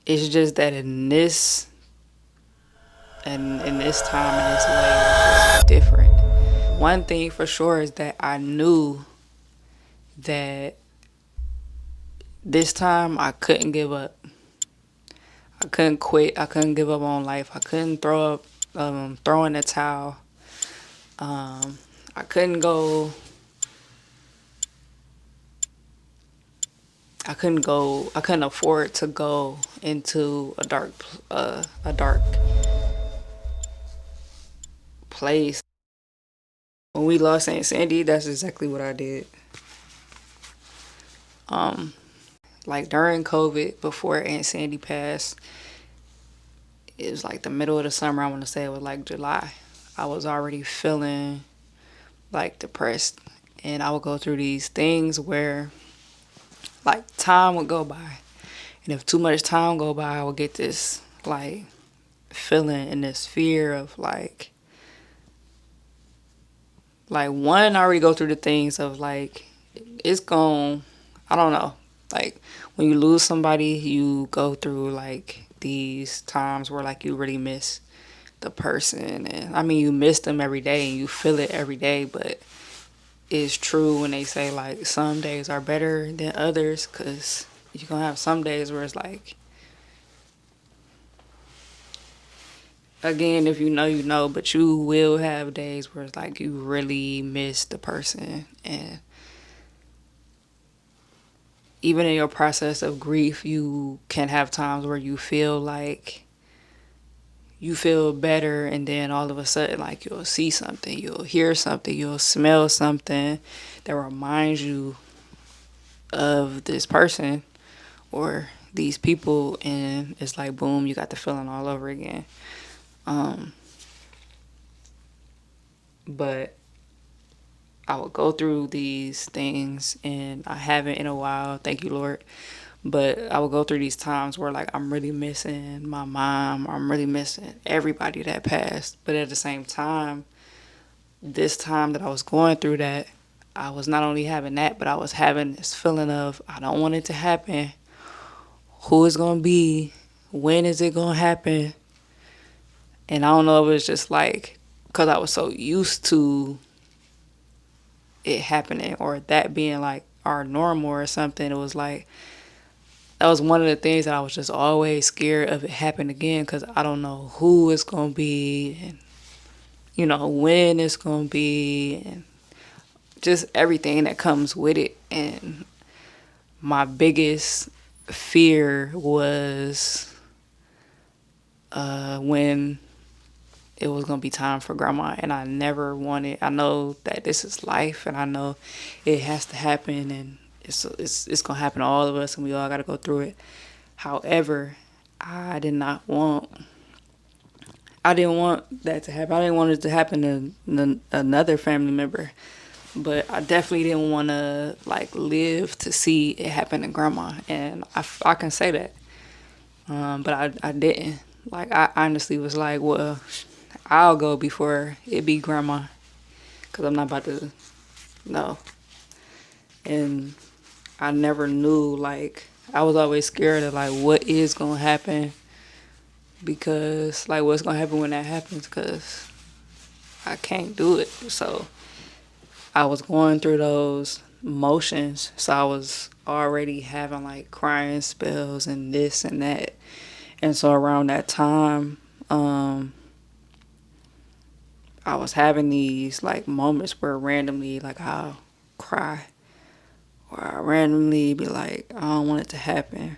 It's just that in this time and this way, it's just different. One thing for sure is that I knew that this time I couldn't give up. I couldn't quit. I couldn't give up on life. I couldn't throw in the towel. I couldn't go. I couldn't go. I couldn't afford to go into a dark place. When we lost Aunt Sandy, that's exactly what I did. Like during COVID, before Aunt Sandy passed, it was like the middle of the summer. I want to say it was like July. I was already feeling like depressed, and I would go through these things where like time would go by, and if too much time go by, I would get this like feeling and this fear of one, I already go through the things of like it's going, I don't know, like when you lose somebody, you go through like these times where like you really miss the person. And I mean, you miss them every day and you feel it every day, but it's true when they say like some days are better than others, because you're gonna have some days where it's like, again, if you know, you know, but you will have days where it's like you really miss the person. And even in your process of grief, you can have times where you feel like you feel better, and then all of a sudden, like you'll see something, you'll hear something, you'll smell something that reminds you of this person or these people, and it's like boom, you got the feeling all over again. But I would go through these things, and I haven't in a while, thank you, Lord. But I would go through these times where like I'm really missing my mom, or I'm really missing everybody that passed. But at the same time, this time that I was going through that, I was not only having that, but I was having this feeling of I don't want it to happen. Who is gonna be? When is it gonna happen? And I don't know if it was just like because I was so used to it happening or that being like our normal or something. It was like that was one of the things that I was just always scared of it happening again, because I don't know who it's gonna be, and when it's gonna be, and just everything that comes with it. And my biggest fear was when it was gonna be time for grandma, and I never wanted. I know that this is life, and I know it has to happen, and it's gonna happen to all of us, and we all gotta go through it. However, I did not want. I didn't want that to happen. I didn't want it to happen to another family member, but I definitely didn't want to like live to see it happen to grandma, and I can say that. But I didn't. Like I honestly was like, well, I'll go before it be grandma, cause I'm not about to no. And I never knew, like I was always scared of like what is gonna happen, because like what's gonna happen when that happens, cause I can't do it. So I was going through those motions, so I was already having like crying spells and this and that. And so around that time, I was having these like moments where randomly like I'll cry, or I randomly be like, I don't want it to happen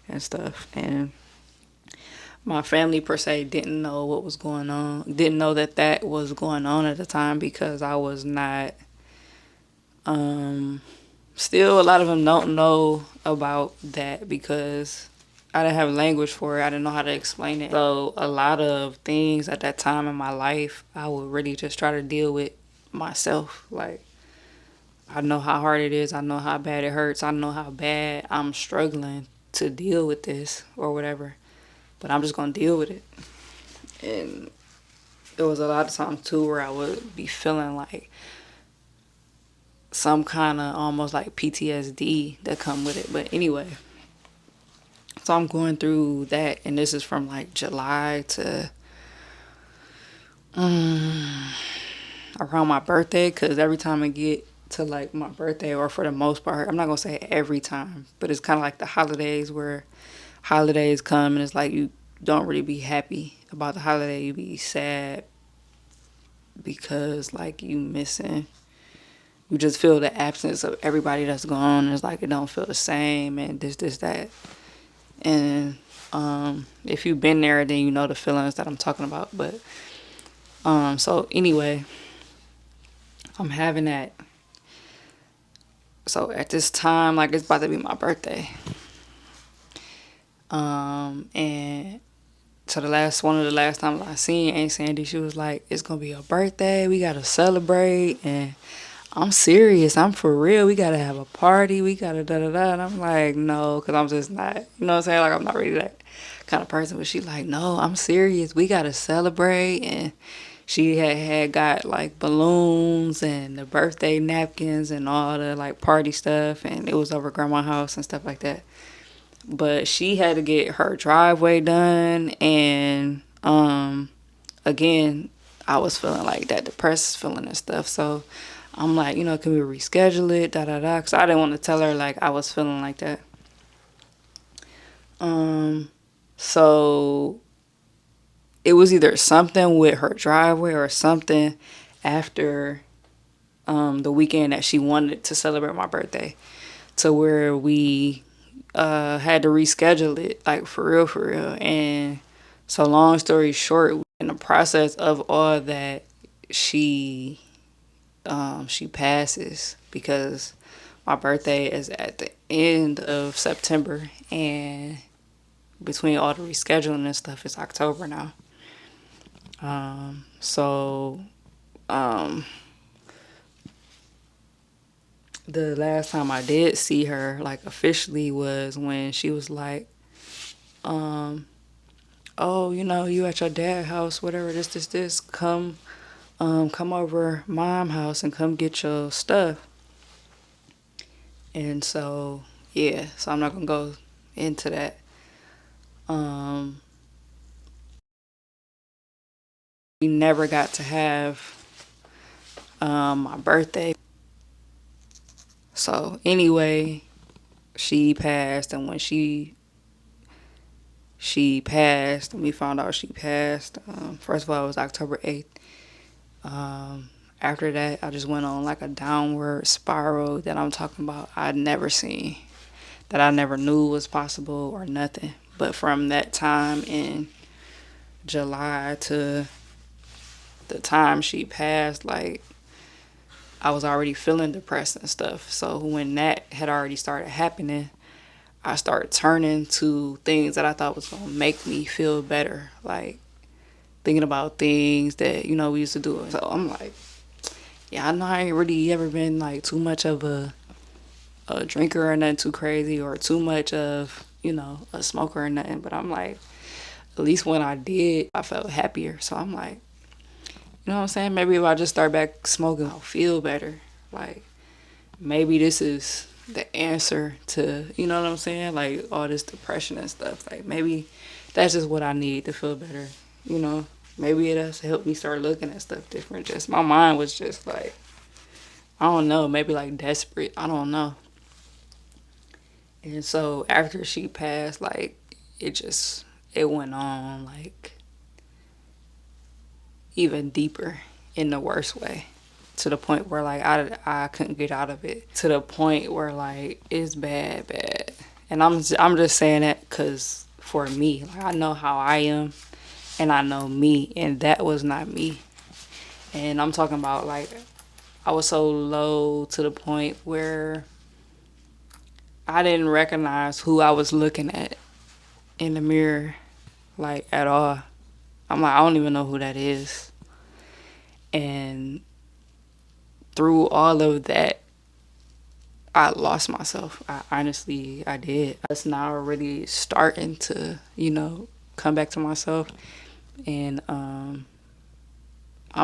and stuff. And my family per se didn't know what was going on, didn't know that that was going on at the time, because I was not, still a lot of them don't know about that because I didn't have language for it. I didn't know how to explain it. So a lot of things at that time in my life, I would really just try to deal with myself. Like, I know how hard it is. I know how bad it hurts. I know how bad I'm struggling to deal with this or whatever. But I'm just going to deal with it. And there was a lot of times too where I would be feeling like some kind of almost like PTSD that come with it. But anyway, So I'm going through that, and this is from like July to around my birthday, because every time I get to like my birthday, or for the most part, I'm not gonna say every time, but it's kind of like the holidays, where holidays come and it's like you don't really be happy about the holiday. You be sad because like you just feel the absence of everybody that's gone. It's like it don't feel the same, and this, that. And if you've been there, then you know the feelings that I'm talking about. But so anyway, I'm having that. So at this time, like, it's about to be my birthday. And so one of the last times I seen Aunt Sandy, she was like, "It's gonna be your birthday. We gotta celebrate." And I'm serious. I'm for real. We gotta have a party. We gotta da da da. And I'm like, no, because I'm just not. You know what I'm saying? Like, I'm not really that kind of person. But she like, no, I'm serious. We gotta celebrate. And she had got like balloons and the birthday napkins and all the like party stuff. And it was over grandma's house and stuff like that. But she had to get her driveway done, and again, I was feeling like that depressed feeling and stuff. So I'm like, can we reschedule it, da da da, because I didn't want to tell her like I was feeling like that. So it was either something with her driveway or something after the weekend that she wanted to celebrate my birthday, to where we had to reschedule it, like for real. And so long story short, in the process of all that, she passes, because my birthday is at the end of September, and between all the rescheduling and stuff, it's October now. So the last time I did see her, like, officially, was when she was like, oh, you at your dad's house, whatever, this, come over mom house and come get your stuff. And so, yeah, so I'm not gonna go into that. We never got to have my birthday. So anyway, she passed, and when she passed, and we found out she passed, first of all, it was October 8th. After that, I just went on like a downward spiral that I'm talking about I'd never seen, that I never knew was possible or nothing. But from that time in July to the time she passed, like, I was already feeling depressed and stuff. So when that had already started happening, I started turning to things that I thought was gonna make me feel better, like thinking about things that we used to do. So I'm like, yeah, I know I ain't really ever been like too much of a drinker or nothing too crazy, or too much of a smoker or nothing. But I'm like, at least when I did, I felt happier. So I'm like, you know what I'm saying? Maybe if I just start back smoking, I'll feel better. Like, maybe this is the answer to, you know what I'm saying? Like, all this depression and stuff. Like, maybe that's just what I need to feel better. Maybe it has helped me start looking at stuff different. Just my mind was just like, I don't know, maybe like desperate. I don't know. And so after she passed, like, it went on like even deeper in the worst way, to the point where like I couldn't get out of it, to the point where like it's bad. And I'm just saying that because for me, like, I know how I am, and I know me, and that was not me. And I'm talking about, like, I was so low to the point where I didn't recognize who I was looking at in the mirror, like, at all. I'm like, I don't even know who that is. And through all of that, I lost myself. I did. It's now really starting to, come back to myself. And I'm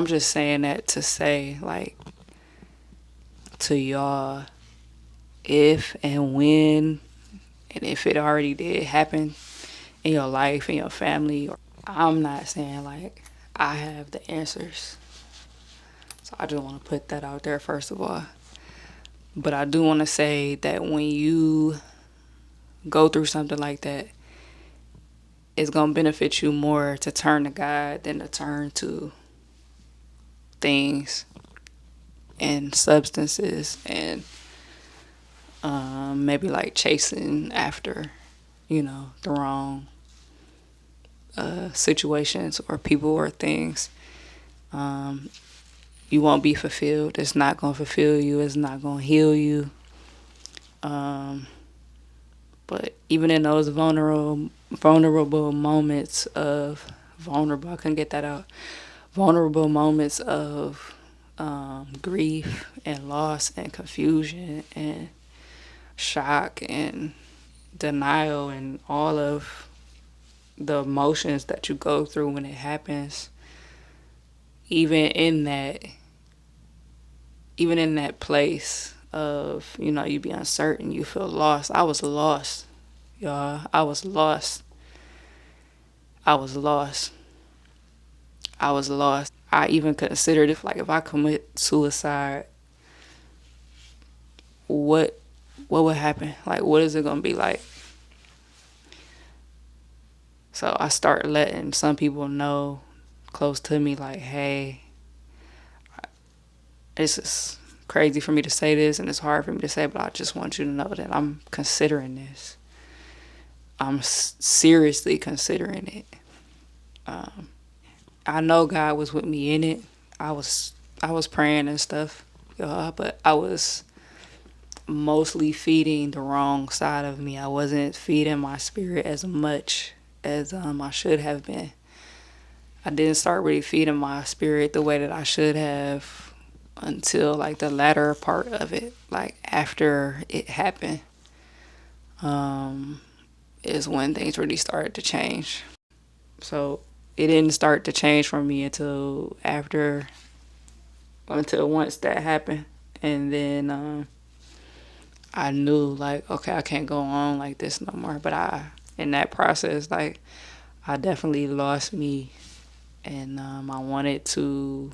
just saying that to say, like, to y'all, if and when And if it already did happen in your life, in your family, I'm not saying like I have the answers. So I just want to put that out there first of all. But I do want to say that when you go through something like that, it's going to benefit you more to turn to God than to turn to things and substances and maybe like chasing after, the wrong situations or people or things. You won't be fulfilled. It's not going to fulfill you. It's not going to heal you. But even in those vulnerable moments of I couldn't get that out. Vulnerable moments of grief and loss and confusion and shock and denial and all of the emotions that you go through when it happens. Even in that place of, you be uncertain, you feel lost. I was lost, y'all. I was lost. I even considered if I commit suicide, what would happen? Like, what is it gonna be like? So I start letting some people know close to me, like, hey, this is crazy for me to say this and it's hard for me to say, but I just want you to know that I'm considering this. I'm seriously considering it. I know God was with me in it. I was praying and stuff, but I was mostly feeding the wrong side of me. I wasn't feeding my spirit as much as I should have been. I didn't start really feeding my spirit the way that I should have until like the latter part of it, like after it happened, is when things really started to change. So it didn't start to change for me until once that happened. And then I knew like, okay, I can't go on like this no more. But in that process, like, I definitely lost me. And I wanted to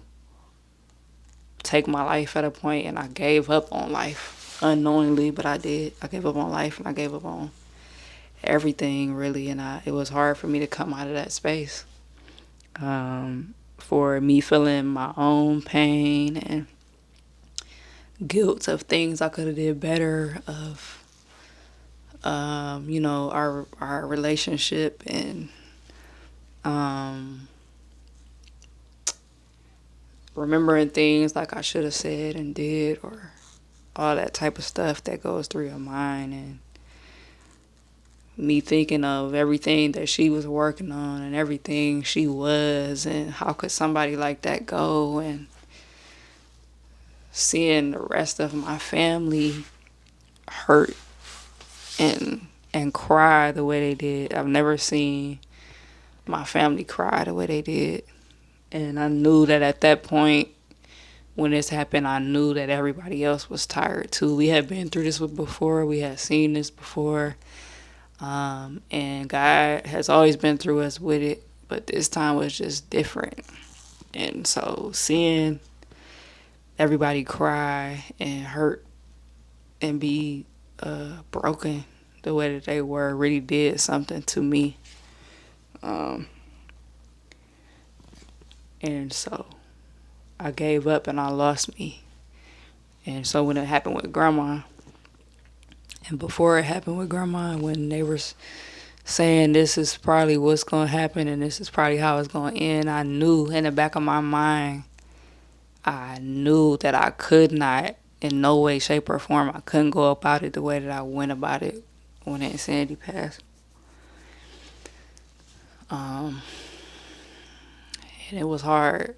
take my life at a point, and I gave up on life unknowingly, but I did. I gave up on life, and I gave up on everything, really. And it was hard for me to come out of that space. For me feeling my own pain and guilt of things I could have did better, of our relationship, and remembering things like I should have said and did, or all that type of stuff that goes through your mind, and me thinking of everything that she was working on and everything she was, and how could somebody like that go, and seeing the rest of my family hurt and cry the way they did. I've never seen my family cry the way they did. And I knew that at that point, when this happened, I knew that everybody else was tired too. We had been through this before. We had seen this before. And God has always been through us with it. But this time was just different. And so seeing everybody cry and hurt and be broken the way that they were really did something to me. And so I gave up and I lost me. And so when it happened with Grandma, and before it happened with Grandma, when they were saying this is probably what's going to happen and this is probably how it's going to end, I knew in the back of my mind, I knew that I could not, in no way, shape, or form, I couldn't go about it the way that I went about it when Aunt Sandy passed. And it was hard,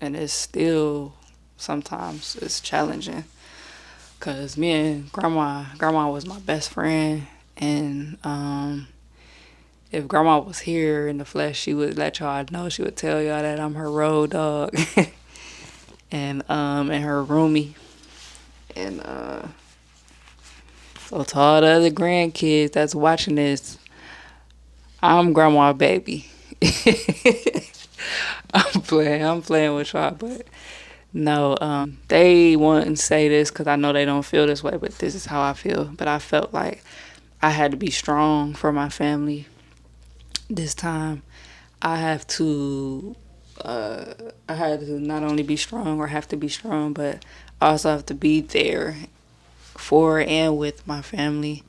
and it's still sometimes it's challenging, because me and grandma was my best friend, and if Grandma was here in the flesh, she would let y'all know. She would tell y'all that I'm her road dog and her roomie. And So to all the other grandkids that's watching this, I'm grandma baby. I'm playing with y'all, but no, they wouldn't say this because I know they don't feel this way, but this is how I feel. But I felt like I had to be strong for my family this time. I have to, I had to not only be strong or have to be strong, but I also have to be there for and with my family.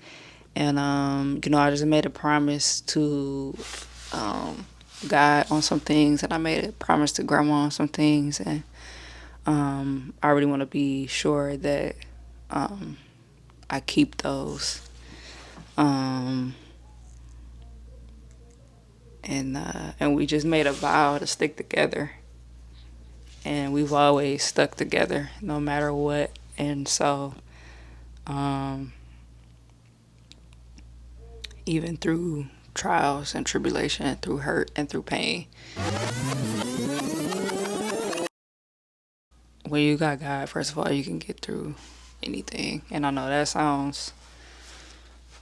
And I just made a promise to God on some things, and I made a promise to Grandma on some things, and I really want to be sure that I keep those. Um, and we just made a vow to stick together, and we've always stuck together no matter what. And so, um, even through trials and tribulation, through hurt and through pain, when you got God, first of all, you can get through anything. And I know that sounds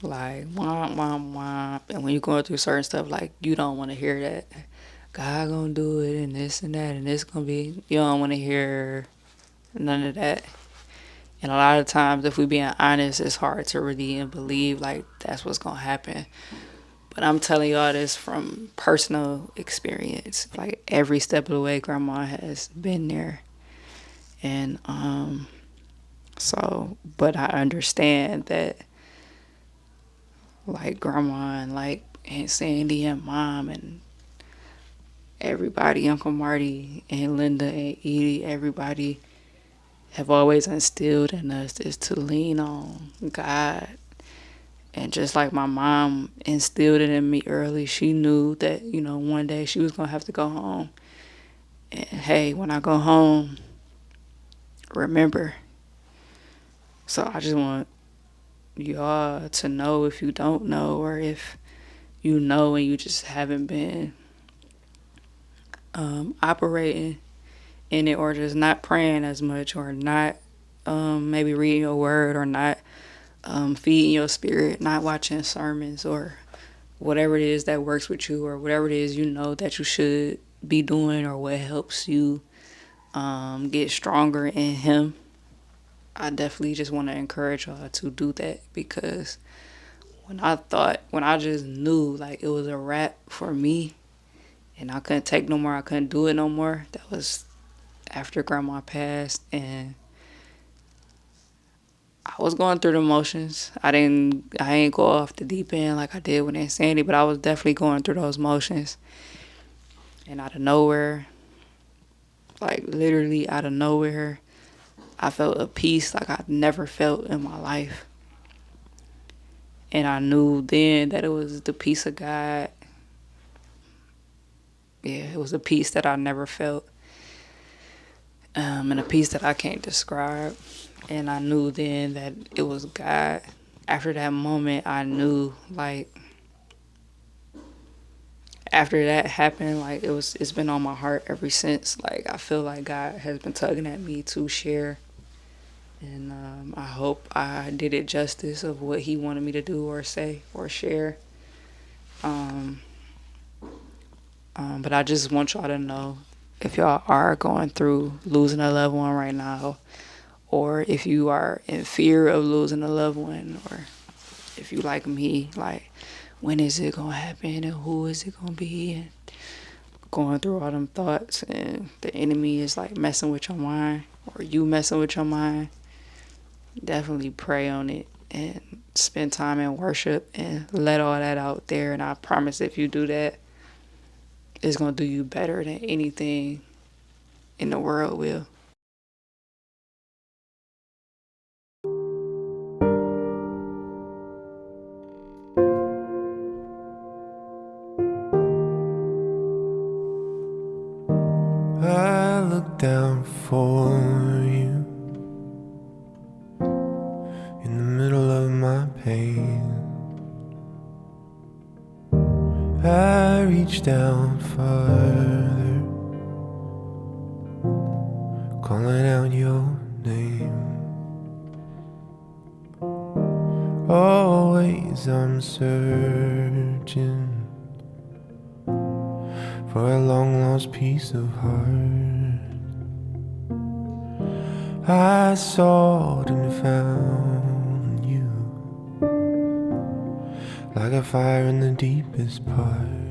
like womp womp womp. And when you're going through certain stuff, like you don't want to hear that God gonna do it and this and that and this gonna be. You don't want to hear none of that. And a lot of times, if we being honest, it's hard to really believe like that's what's gonna happen. But I'm telling y'all this from personal experience. Like every step of the way, Grandma has been there. And but I understand that like Grandma and like Aunt Sandy and Mom and everybody, Uncle Marty and Linda and Edie, everybody have always instilled in us is to lean on God. And just like my mom instilled it in me early, she knew that, one day she was going to have to go home. And hey, when I go home, remember. So I just want y'all to know, if you don't know, or if you know and you just haven't been operating in it, or just not praying as much, or not maybe reading your word, or not feeding your spirit, not watching sermons, or whatever it is that works with you, or whatever it is that you should be doing, or what helps you get stronger in Him. I definitely just want to encourage y'all to do that, because when I just knew like it was a wrap for me and I couldn't take no more, I couldn't do it no more, that was after Grandma passed, and I was going through the motions. I ain't go off the deep end like I did with Aunt Sandy, but I was definitely going through those motions. And out of nowhere, like literally out of nowhere, I felt a peace like I've never felt in my life. And I knew then that it was the peace of God. Yeah, it was a peace that I never felt. And a peace that I can't describe. And I knew then that it was God. After that moment, I knew, like, after that happened, like, it's been on my heart ever since. Like, I feel like God has been tugging at me to share. And I hope I did it justice of what He wanted me to do or say or share. But I just want y'all to know, if y'all are going through losing a loved one right now, or if you are in fear of losing a loved one, or if you like me, like, when is it gonna happen and who is it gonna be, and going through all them thoughts, and the enemy is like messing with your mind, or you messing with your mind, definitely pray on it and spend time in worship and let all that out there. And I promise, if you do that, it's gonna do you better than anything in the world will. I look down for you in the middle of my pain. I reach down farther, calling out your name. Always I'm searching for a long lost piece of heart. I sought and found you, like a fire in the deepest part.